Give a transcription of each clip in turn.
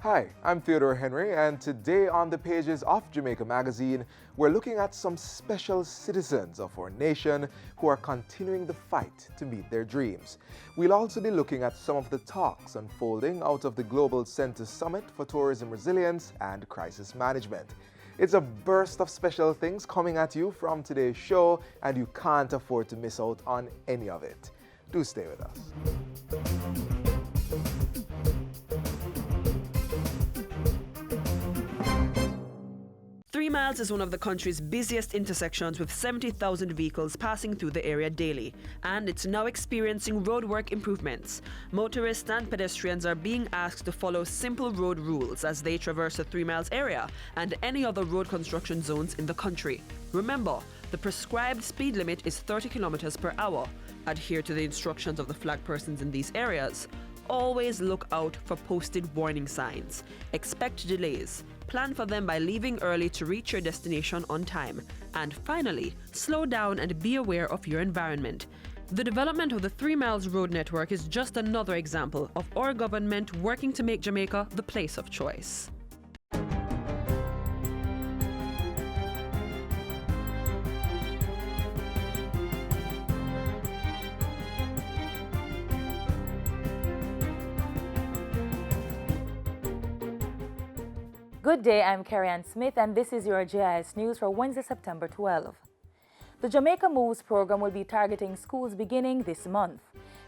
Hi, I'm Theodore Henry, and today on the pages of Jamaica Magazine, we're looking at some special citizens of our nation who are continuing the fight to meet their dreams. We'll also be looking at some of the talks unfolding out of the Global Center Summit for Tourism Resilience and Crisis Management. It's a burst of special things coming at you from today's show, and you can't afford to miss out on any of it. Do stay with us. 3 miles is one of the country's busiest intersections with 70,000 vehicles passing through the area daily, and it's now experiencing roadwork improvements. Motorists and pedestrians are being asked to follow simple road rules as they traverse the 3 miles area and any other road construction zones in the country. Remember, the prescribed speed limit is 30 kilometers per hour. Adhere to the instructions of the flag persons in these areas. Always look out for posted warning signs. Expect delays. Plan for them by leaving early to reach your destination on time. And finally, slow down and be aware of your environment. The development of the 3 miles road network is just another example of our government working to make Jamaica the place of choice. Good day, I'm Carrie-Ann Smith, and this is your JIS News for Wednesday, September 12. The Jamaica Moves program will be targeting schools beginning this month.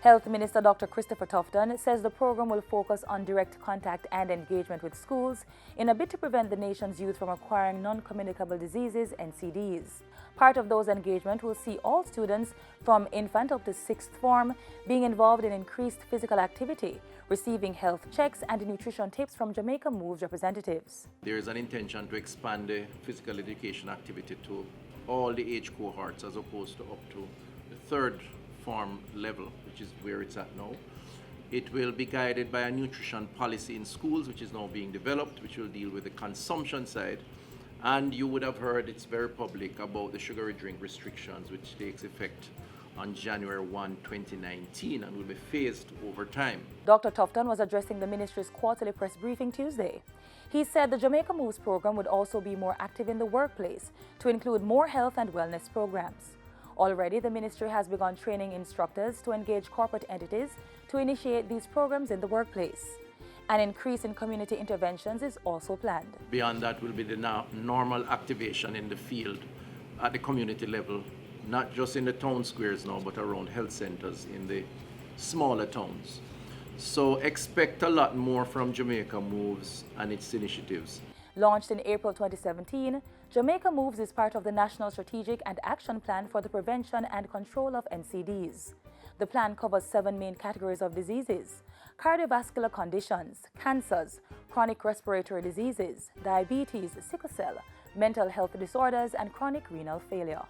Health Minister Dr. Christopher Tufton says the program will focus on direct contact and engagement with schools in a bid to prevent the nation's youth from acquiring non-communicable diseases, NCDs. Part of those engagement will see all students from infant up to 6th form being involved in increased physical activity, receiving health checks and nutrition tips from Jamaica Moves representatives. There is an intention to expand the physical education activity to all the age cohorts as opposed to up to the 3rd form level, which is where it's at now. It will be guided by a nutrition policy in schools, which is now being developed, which will deal with the consumption side. And you would have heard, it's very public, about the sugary drink restrictions, which takes effect on January 1, 2019 and will be phased over time. Dr. Tufton was addressing the ministry's quarterly press briefing Tuesday. He said the Jamaica Moves program would also be more active in the workplace to include more health and wellness programs. Already, the ministry has begun training instructors to engage corporate entities to initiate these programs in the workplace. An increase in community interventions is also planned. Beyond that will be the normal activation in the field at the community level, not just in the town squares now, but around health centers in the smaller towns. So expect a lot more from Jamaica Moves and its initiatives. Launched in April 2017, Jamaica Moves is part of the National Strategic and Action Plan for the Prevention and Control of NCDs. The plan covers 7 main categories of diseases: cardiovascular conditions, cancers, chronic respiratory diseases, diabetes, sickle cell, mental health disorders, and chronic renal failure.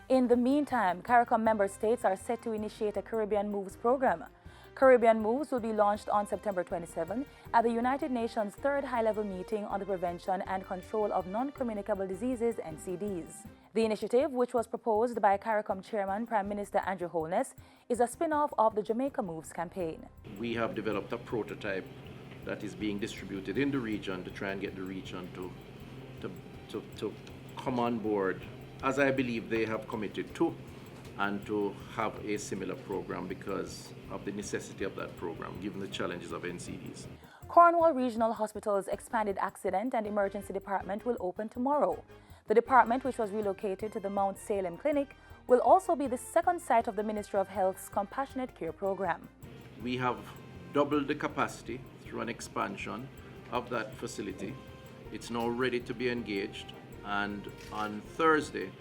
In the meantime, CARICOM member states are set to initiate a Caribbean Moves program. Caribbean Moves will be launched on September 27 at the United Nations 3rd High-Level Meeting on the Prevention and Control of Non-Communicable Diseases, NCDs. The initiative, which was proposed by CARICOM Chairman Prime Minister Andrew Holness, is a spin-off of the Jamaica Moves campaign. We have developed a prototype that is being distributed in the region to try and get the region to come on board, as I believe they have committed to, and to have a similar program because of the necessity of that program, given the challenges of NCDs. Cornwall Regional Hospital's expanded accident and emergency department will open tomorrow. The department, which was relocated to the Mount Salem Clinic, will also be the second site of the Ministry of Health's Compassionate Care program. We have doubled the capacity through an expansion of that facility. It's now ready to be engaged, and on Thursday,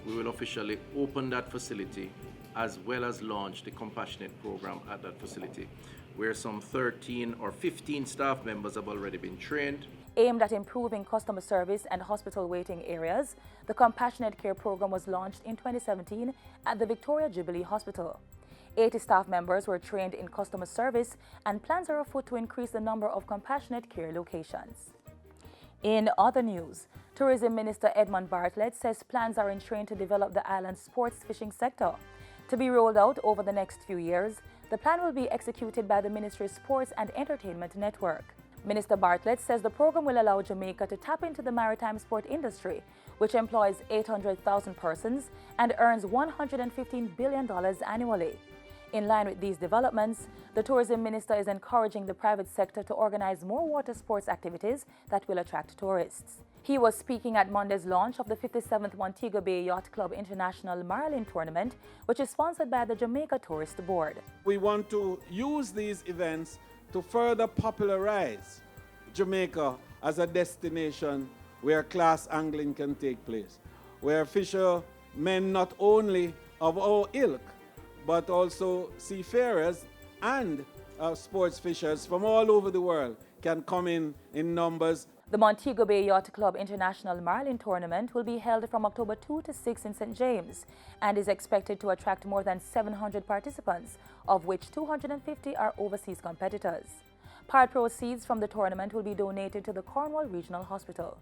we will officially open that facility as well as launch the Compassionate program at that facility, where some 13 or 15 staff members have already been trained. Aimed at improving customer service and hospital waiting areas, the Compassionate Care program was launched in 2017 at the Victoria Jubilee Hospital. 80 staff members were trained in customer service, and plans are afoot to increase the number of Compassionate Care locations. In other news, Tourism Minister Edmund Bartlett says plans are in train to develop the island's sports fishing sector. To be rolled out over the next few years, the plan will be executed by the Ministry's Sports and Entertainment Network. Minister Bartlett says the program will allow Jamaica to tap into the maritime sport industry, which employs 800,000 persons and earns $115 billion annually. In line with these developments, the tourism minister is encouraging the private sector to organize more water sports activities that will attract tourists. He was speaking at Monday's launch of the 57th Montego Bay Yacht Club International Marlin Tournament, which is sponsored by the Jamaica Tourist Board. We want to use these events to further popularize Jamaica as a destination where class angling can take place, where fishermen not only of our ilk, but also seafarers and sports fishers from all over the world can come in numbers. The Montego Bay Yacht Club International Marlin Tournament will be held from October 2 to 6 in St. James and is expected to attract more than 700 participants, of which 250 are overseas competitors. Part proceeds from the tournament will be donated to the Caenwood Regional Hospital.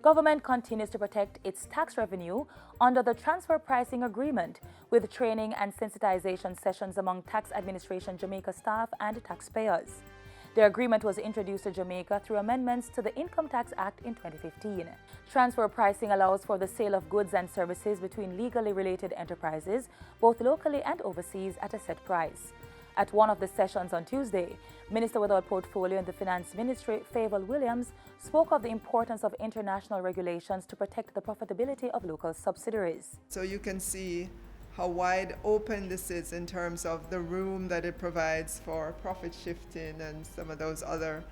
Government continues to protect its tax revenue under the transfer pricing agreement with training and sensitization sessions among Tax Administration Jamaica staff and taxpayers. The agreement was introduced to Jamaica through amendments to the Income Tax Act in 2015. Transfer pricing allows for the sale of goods and services between legally related enterprises, both locally and overseas, at a set price. At one of the sessions on Tuesday, Minister without Portfolio in the Finance Ministry, Favour Williams, spoke of the importance of international regulations to protect the profitability of local subsidiaries. So you can see how wide open this is in terms of the room that it provides for profit shifting and some of those other,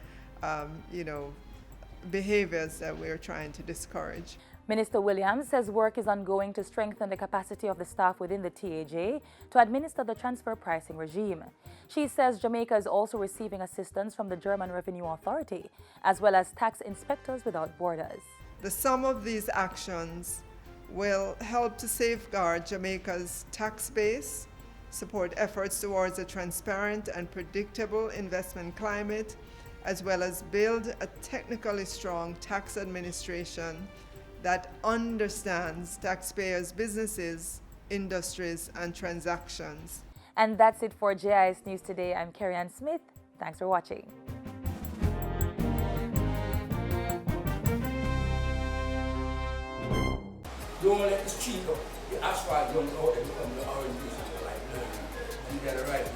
behaviors that we're trying to discourage. Minister Williams says work is ongoing to strengthen the capacity of the staff within the TAJ to administer the transfer pricing regime. She says Jamaica is also receiving assistance from the German Revenue Authority, as well as tax inspectors without borders. The sum of these actions will help to safeguard Jamaica's tax base, support efforts towards a transparent and predictable investment climate, as well as build a technically strong tax administration that understands taxpayers' businesses, industries, and transactions. And that's it for JIS News Today. I'm Carrie-Ann Smith. Thanks for watching. Don't let the street go. The asphalt don't go and become the orange piece like you got it right.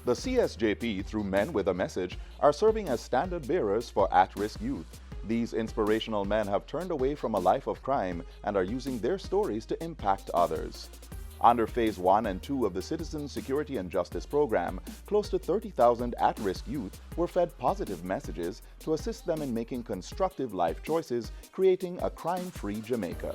The CSJP, through Men with a Message, are serving as standard bearers for at-risk youth. These inspirational men have turned away from a life of crime and are using their stories to impact others. Under Phase 1 and 2 of the Citizen Security and Justice Program, close to 30,000 at-risk youth were fed positive messages to assist them in making constructive life choices, creating a crime-free Jamaica.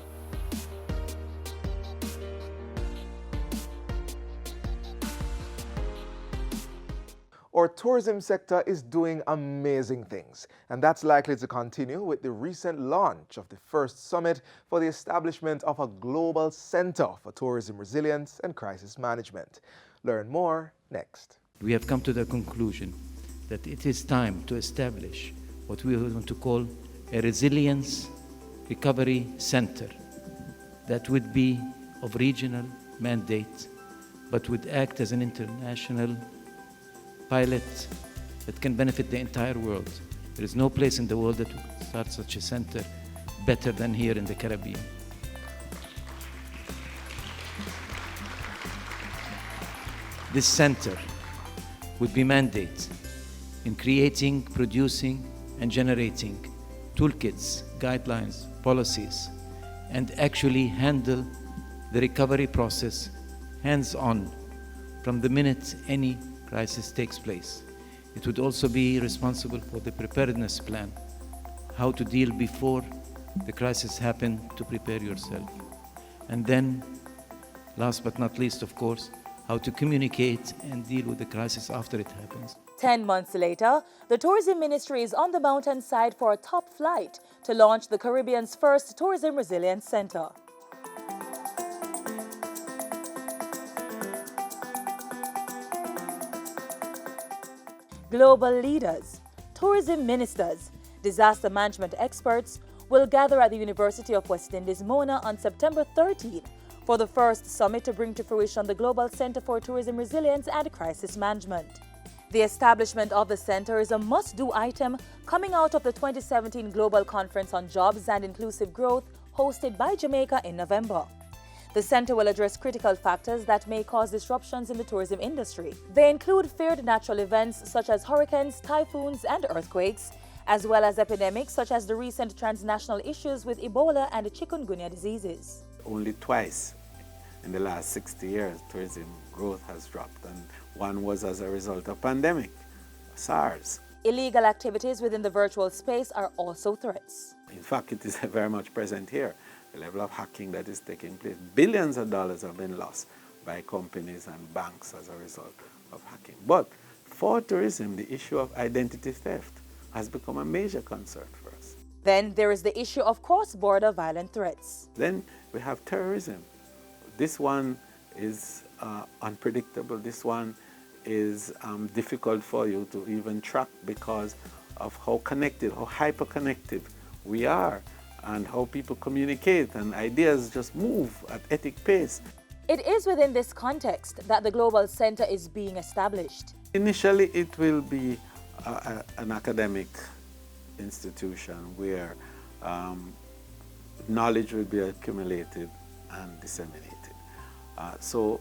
Our tourism sector is doing amazing things, and that's likely to continue with the recent launch of the first summit for the establishment of a global center for tourism resilience and crisis management. Learn more next. We have come to the conclusion that it is time to establish what we want to call a resilience recovery center that would be of regional mandate, but would act as an international pilot that can benefit the entire world. There is no place in the world that would start such a center better than here in the Caribbean. This center would be mandate in creating, producing, and generating toolkits, guidelines, policies, and actually handle the recovery process hands-on from the minute any crisis takes place. It would also be responsible for the preparedness plan, how to deal before the crisis happens to prepare yourself. And then, last but not least, of course, how to communicate and deal with the crisis after it happens. 10 months later, the Tourism Ministry is on the mountainside for a top flight to launch the Caribbean's first Tourism Resilience Center. Global leaders, tourism ministers, disaster management experts will gather at the University of West Indies, Mona on September 13 for the first summit to bring to fruition the Global Center for Tourism Resilience and Crisis Management. The establishment of the center is a must-do item coming out of the 2017 Global Conference on Jobs and Inclusive Growth hosted by Jamaica in November. The center will address critical factors that may cause disruptions in the tourism industry. They include feared natural events such as hurricanes, typhoons, and earthquakes, as well as epidemics such as the recent transnational issues with Ebola and chikungunya diseases. Only twice in the last 60 years, tourism growth has dropped, and one was as a result of pandemic, SARS. Illegal activities within the virtual space are also threats. In fact, it is very much present here. The level of hacking that is taking place, billions of dollars have been lost by companies and banks as a result of hacking. But for tourism, the issue of identity theft has become a major concern for us. Then there is the issue of cross-border violent threats. Then we have terrorism. This one is unpredictable. This one is difficult for you to even track because of how connected, how hyper-connected we are, and how people communicate and ideas just move at epic pace. It is within this context that the Global Center is being established. Initially, it will be an academic institution where knowledge will be accumulated and disseminated. So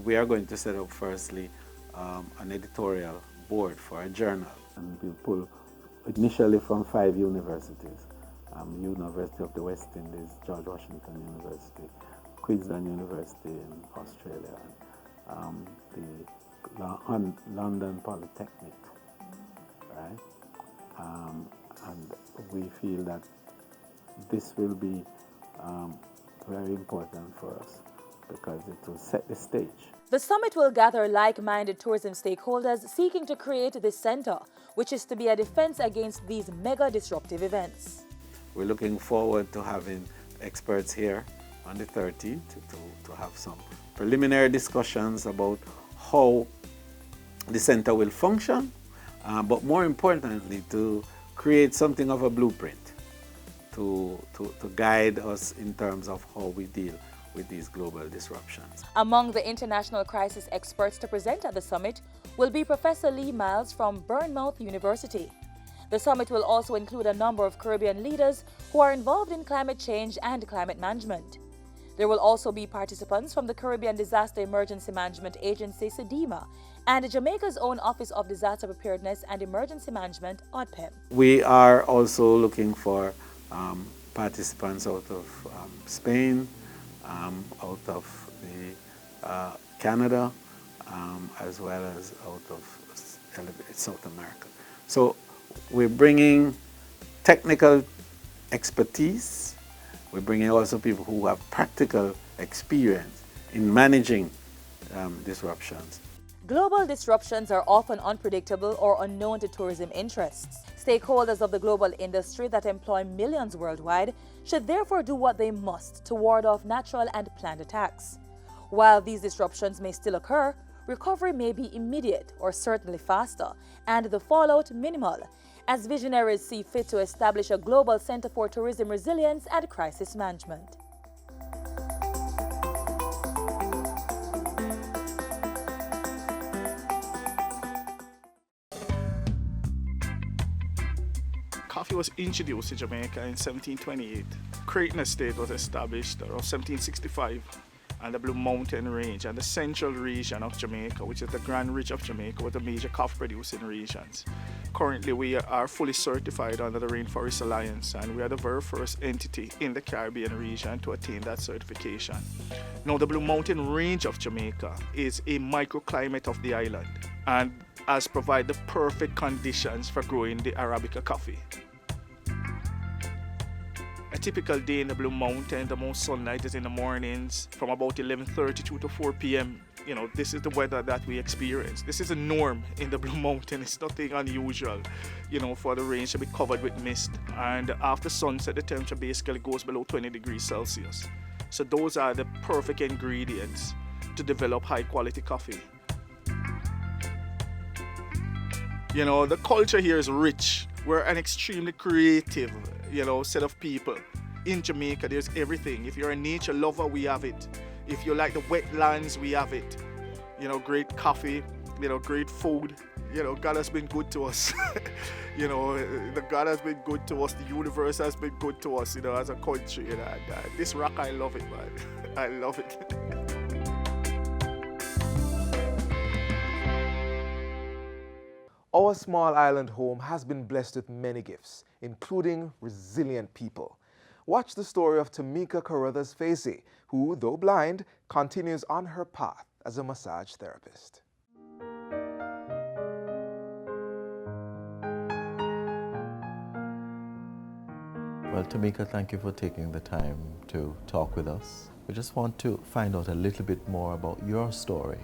we are going to set up firstly an editorial board for a journal, and we'll pull initially from 5 universities. University of the West Indies, George Washington University, Queensland University in Australia, the London Polytechnic, right? And we feel that this will be very important for us because it will set the stage. The summit will gather like-minded tourism stakeholders seeking to create this center, which is to be a defense against these mega disruptive events. We're looking forward to having experts here on the 13th to have some preliminary discussions about how the center will function, but more importantly, to create something of a blueprint to guide us in terms of how we deal with these global disruptions. Among the international crisis experts to present at the summit will be Professor Lee Miles from Bournemouth University. The summit will also include a number of Caribbean leaders who are involved in climate change and climate management. There will also be participants from the Caribbean Disaster Emergency Management Agency, SEDEMA, and Jamaica's own Office of Disaster Preparedness and Emergency Management, OPM. We are also looking for participants out of Spain, out of Canada, as well as out of South America. So we're bringing technical expertise. We're bringing also people who have practical experience in managing disruptions. Global disruptions are often unpredictable or unknown to tourism interests. Stakeholders of the global industry that employ millions worldwide should therefore do what they must to ward off natural and planned attacks. While these disruptions may still occur, recovery may be immediate or certainly faster, and the fallout minimal, as visionaries see fit to establish a global center for tourism resilience and crisis management. Coffee was introduced to Jamaica in 1728. Creighton Estate was established around 1765, and the Blue Mountain Range and the central region of Jamaica, which is the Grand Ridge of Jamaica, were the major coffee producing regions. Currently, we are fully certified under the Rainforest Alliance, and we are the very first entity in the Caribbean region to attain that certification. Now, the Blue Mountain Range of Jamaica is a microclimate of the island and has provided the perfect conditions for growing the Arabica coffee. A typical day in the Blue Mountain, the most sunlight is in the mornings from about 11:32 to 4 p.m. You know, this is the weather that we experience. This is a norm in the Blue Mountain. It's nothing unusual, you know, for the range to be covered with mist. And after sunset, the temperature basically goes below 20 degrees Celsius. So those are the perfect ingredients to develop high quality coffee. You know, the culture here is rich. We're an extremely creative, you know, set of people. In Jamaica, there's everything. If you're a nature lover, we have it. If you like the wetlands, we have it. You know, great coffee, you know, great food. God has been good to us. The God has been good to us. The universe has been good to us, as a country. And this rock, I love it, man. I love it. Our small island home has been blessed with many gifts, including resilient people. Watch the story of Tamika Carruthers Facey, who, though blind, continues on her path as a massage therapist. Well, Tamika, thank you for taking the time to talk with us. We just want to find out a little bit more about your story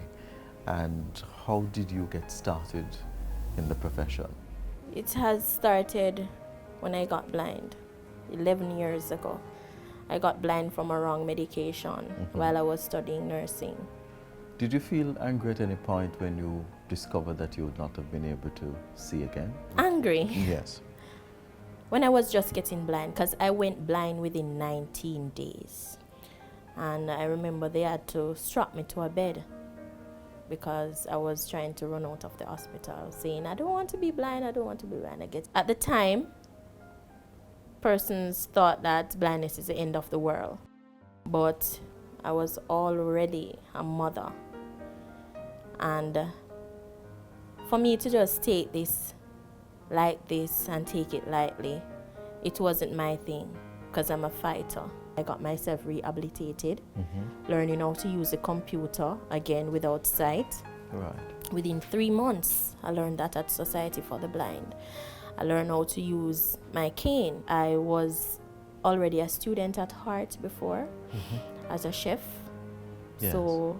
and how did you get started in the profession? It has started when I got blind, 11 years ago. I got blind from a wrong medication while I was studying nursing. Did you feel angry at any point when you discovered that you would not have been able to see again? Angry? Yes. When I was just getting blind, because I went blind within 19 days. And I remember they had to strap me to a bed because I was trying to run out of the hospital, saying, I don't want to be blind, I don't want to be blind. At the time, persons thought that blindness is the end of the world. But I was already a mother. And for me to just take this like this and take it lightly, it wasn't my thing, because I'm a fighter. I got myself rehabilitated, learning how to use a computer again without sight. Right. Within 3 months, I learned that at Society for the Blind. I learned how to use my cane. I was already a student at heart before, as a chef. Yes. So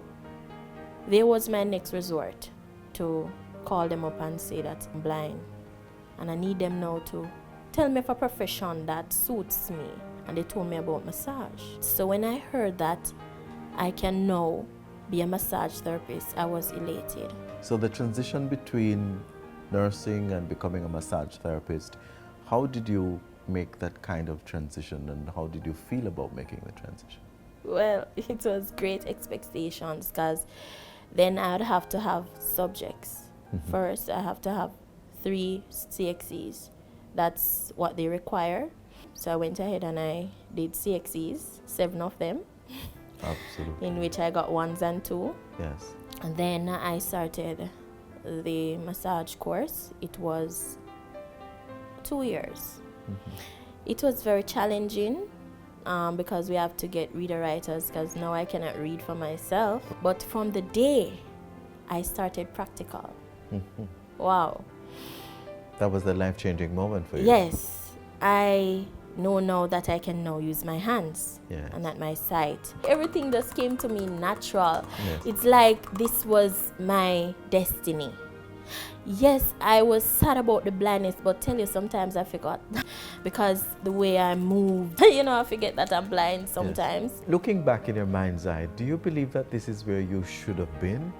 there was my next resort, to call them up and say that I'm blind. And I need them now to tell me of a profession that suits me. And they told me about massage. So when I heard that I can now be a massage therapist, I was elated. So the transition between nursing and becoming a massage therapist, how did you make that kind of transition and how did you feel about making the transition? Well, it was great expectations, because then I'd have to have subjects. First, I have to have 3 CXEs. That's what they require. So I went ahead and I did CXEs, 7 of them. Absolutely. In which I got 1s and 2. Yes. And then I started the massage course. It was 2 years. It was very challenging because we have to get reader writers, because now I cannot read for myself. But from the day I started practical, wow. That was the life-changing moment for you. Yes, I know now that I can now use my hands and at my sight. Everything just came to me natural. Yes. It's like this was my destiny. Yes, I was sad about the blindness, but tell you, sometimes I forgot because the way I moved, I forget that I'm blind sometimes. Yes. Looking back in your mind's eye, do you believe that this is where you should have been,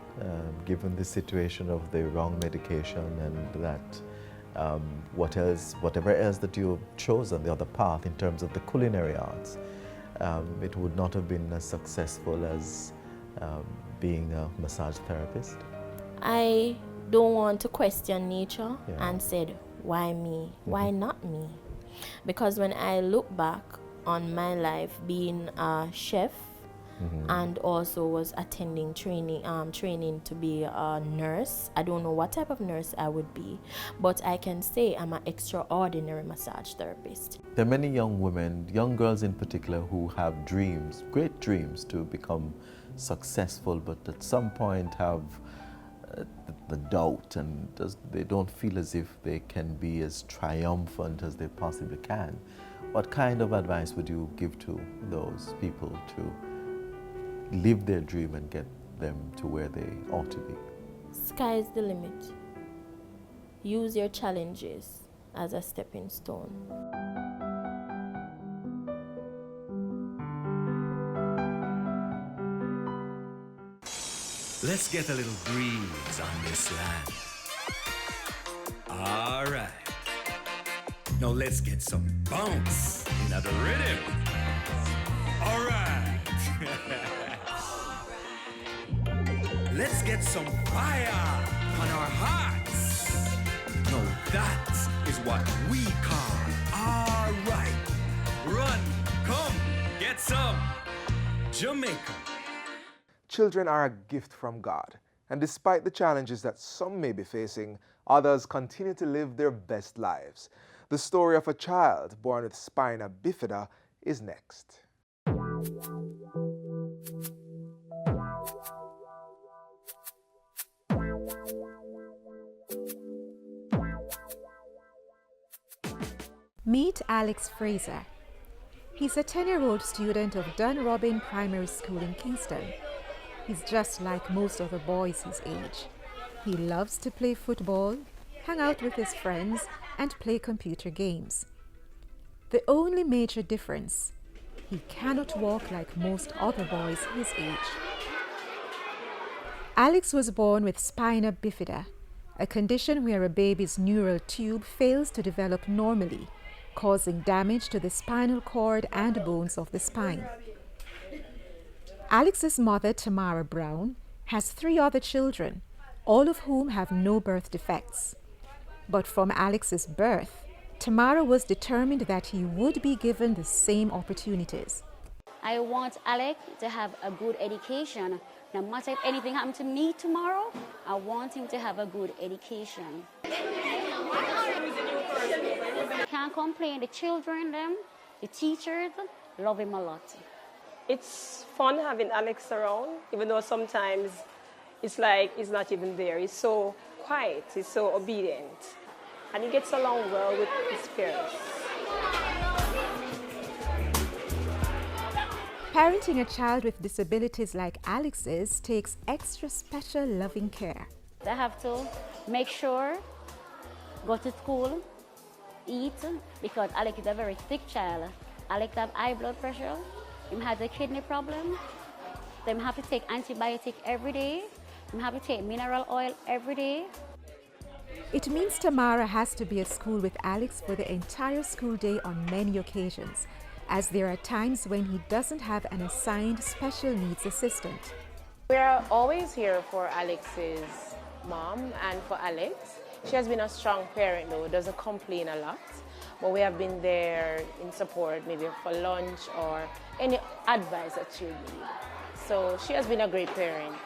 given the situation of the wrong medication and that whatever else that you chose on the other path in terms of the culinary arts, it would not have been as successful as being a massage therapist? I don't want to question nature and said, why me? Why not me? Because when I look back on my life being a chef and also was attending training to be a nurse, I don't know what type of nurse I would be, but I can say I'm an extraordinary massage therapist. There are many young women, young girls in particular, who have dreams, great dreams to become successful, but at some point have the doubt and they don't feel as if they can be as triumphant as they possibly can. What kind of advice would you give to those people to live their dream and get them to where they ought to be? Sky's the limit. Use your challenges as a stepping stone. Let's get a little breeze on this land. All right. Now let's get some bounce in the rhythm. All right. Let's get some fire on our hearts. That is what we call all right. Run, come, get some. Jamaica. Children are a gift from God, and despite the challenges that some may be facing, others continue to live their best lives. The story of a child born with spina bifida is next. Meet Alex Fraser. He's a 10-year-old student of Dunrobin Primary School in Kingston. He's just like most other boys his age. He loves to play football, hang out with his friends, and play computer games. The only major difference, he cannot walk like most other boys his age. Alex was born with spina bifida, a condition where a baby's neural tube fails to develop normally, causing damage to the spinal cord and bones of the spine. Alex's mother, Tamara Brown, has 3 other children, all of whom have no birth defects. But from Alex's birth, Tamara was determined that he would be given the same opportunities. I want Alex to have a good education. No matter if anything happened to me tomorrow, I want him to have a good education. Can't complain. The children, the teachers, love him a lot. It's fun having Alex around, even though sometimes it's like he's not even there. He's so quiet, he's so obedient, and he gets along well with his parents. Parenting a child with disabilities like Alex's takes extra special loving care. I have to make sure, go to school, eat, because Alex is a very sick child. Alex has high blood pressure, he has a kidney problem, so I have to take antibiotic every day, I have to take mineral oil every day. It means Tamara has to be at school with Alex for the entire school day on many occasions, as there are times when he doesn't have an assigned special needs assistant. We are always here for Alex's mom and for Alex. She has been a strong parent though, doesn't complain a lot, but we have been there in support, maybe for lunch or any advice that she would need. So she has been a great parent.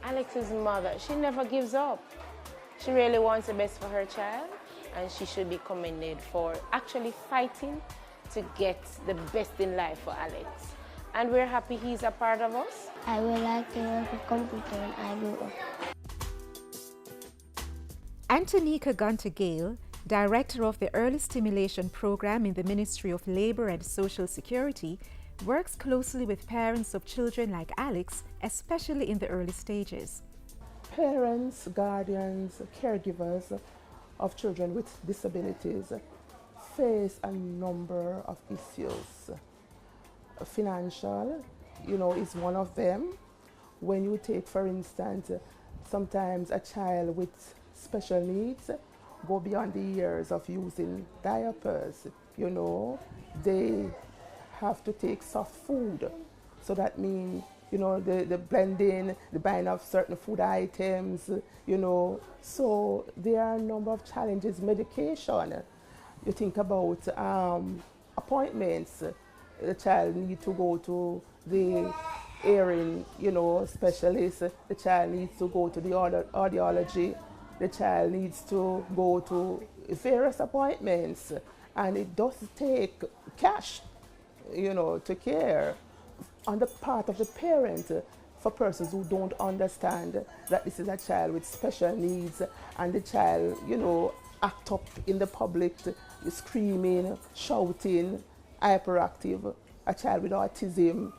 Alex's mother, she never gives up. She really wants the best for her child, and she should be commended for actually fighting to get the best in life for Alex. And we're happy he's a part of us. I would like to work with computer when I grow up. Antonika Gunter-Gale, Director of the Early Stimulation Program in the Ministry of Labour and Social Security, works closely with parents of children like Alex, especially in the early stages. Parents, guardians, caregivers of children with disabilities face a number of issues. Financial, is one of them. When you take, for instance, sometimes a child with special needs go beyond the years of using diapers, they have to take soft food. So that means, the blending, the buying of certain food items, So there are a number of challenges. Medication, you think about appointments. The child needs to go to the hearing, specialist. The child needs to go to the audiology. The child needs to go to various appointments. And it does take cash, to care on the part of the parent for persons who don't understand that this is a child with special needs and the child, act up in the public, screaming, shouting, hyperactive, a child with autism,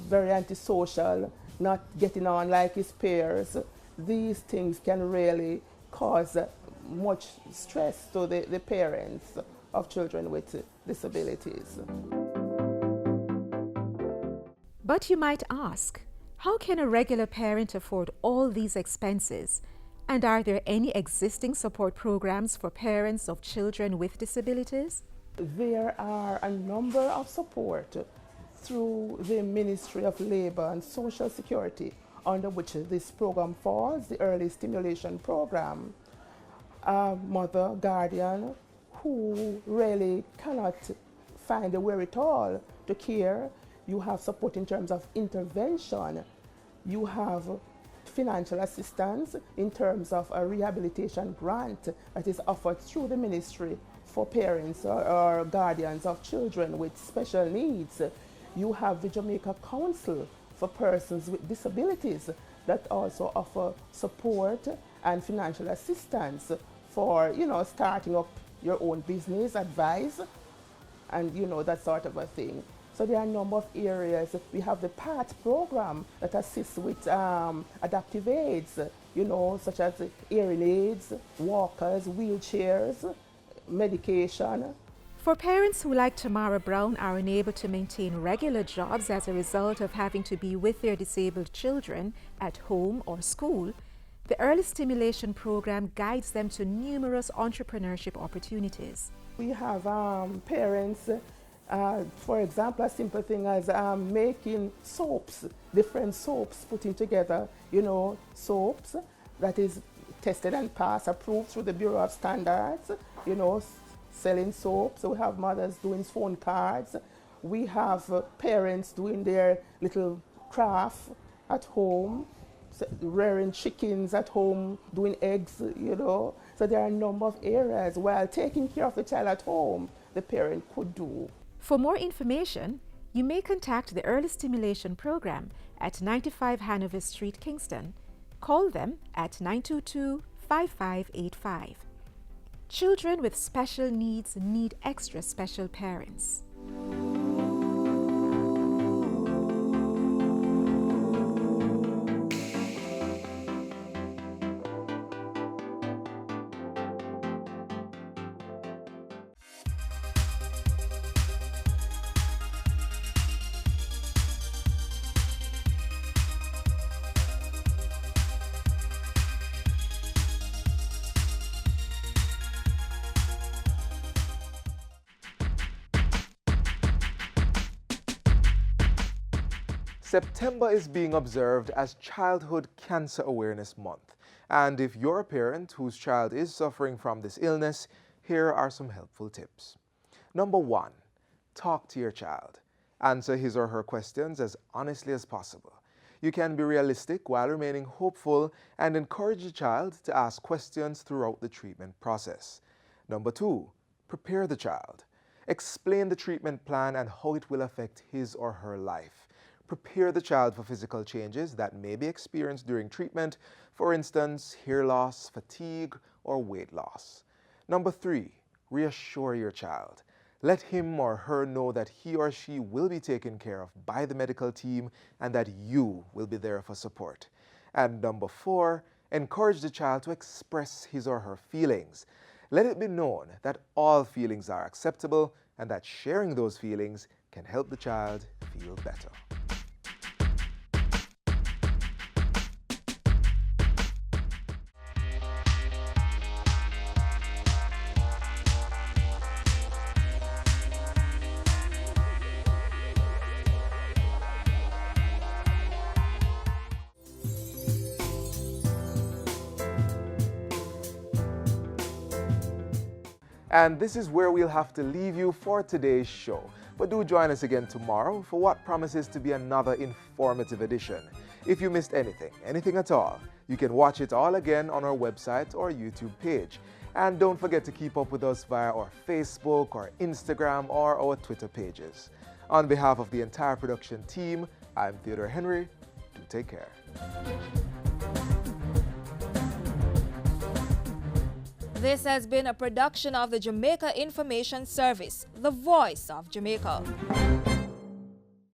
very antisocial, not getting on like his peers. These things can really cause much stress to the parents of children with disabilities. But you might ask, how can a regular parent afford all these expenses? And are there any existing support programs for parents of children with disabilities? There are a number of support through the Ministry of Labour and Social Security, under which this program falls, the Early Stimulation Program. a mother, guardian, who really cannot find the wherewithal to care. You have support in terms of intervention. You have financial assistance in terms of a rehabilitation grant that is offered through the ministry for parents or guardians of children with special needs. You have the Jamaica Council for persons with disabilities that also offer support and financial assistance for, starting up your own business, advice, and, that sort of a thing. So there are a number of areas. We have the PAT program that assists with adaptive aids, such as hearing aids, walkers, wheelchairs, medication. For parents who, like Tamara Brown, are unable to maintain regular jobs as a result of having to be with their disabled children at home or school, the Early Stimulation Program guides them to numerous entrepreneurship opportunities. We have parents, for example, a simple thing as making soaps, different soaps, putting together, soaps that is tested and passed, approved through the Bureau of Standards, selling soaps. So we have mothers doing phone cards. We have parents doing their little craft at home, rearing chickens at home, doing eggs, So there are a number of areas while taking care of the child at home, the parent could do. For more information, you may contact the Early Stimulation Program at 95 Hanover Street, Kingston. Call them at 922-5585. Children with special needs need extra special parents. September is being observed as Childhood Cancer Awareness Month. And if you're a parent whose child is suffering from this illness, here are some helpful tips. Number 1, talk to your child. Answer his or her questions as honestly as possible. You can be realistic while remaining hopeful and encourage the child to ask questions throughout the treatment process. Number 2, prepare the child. Explain the treatment plan and how it will affect his or her life. Prepare the child for physical changes that may be experienced during treatment, for instance, hair loss, fatigue, or weight loss. Number 3, reassure your child. Let him or her know that he or she will be taken care of by the medical team and that you will be there for support. And number 4, encourage the child to express his or her feelings. Let it be known that all feelings are acceptable and that sharing those feelings can help the child feel better. And this is where we'll have to leave you for today's show. But do join us again tomorrow for what promises to be another informative edition. If you missed anything at all, you can watch it all again on our website or YouTube page. And don't forget to keep up with us via our Facebook or Instagram or our Twitter pages. On behalf of the entire production team, I'm Theodore Henry. Do take care. This has been a production of the Jamaica Information Service, the voice of Jamaica.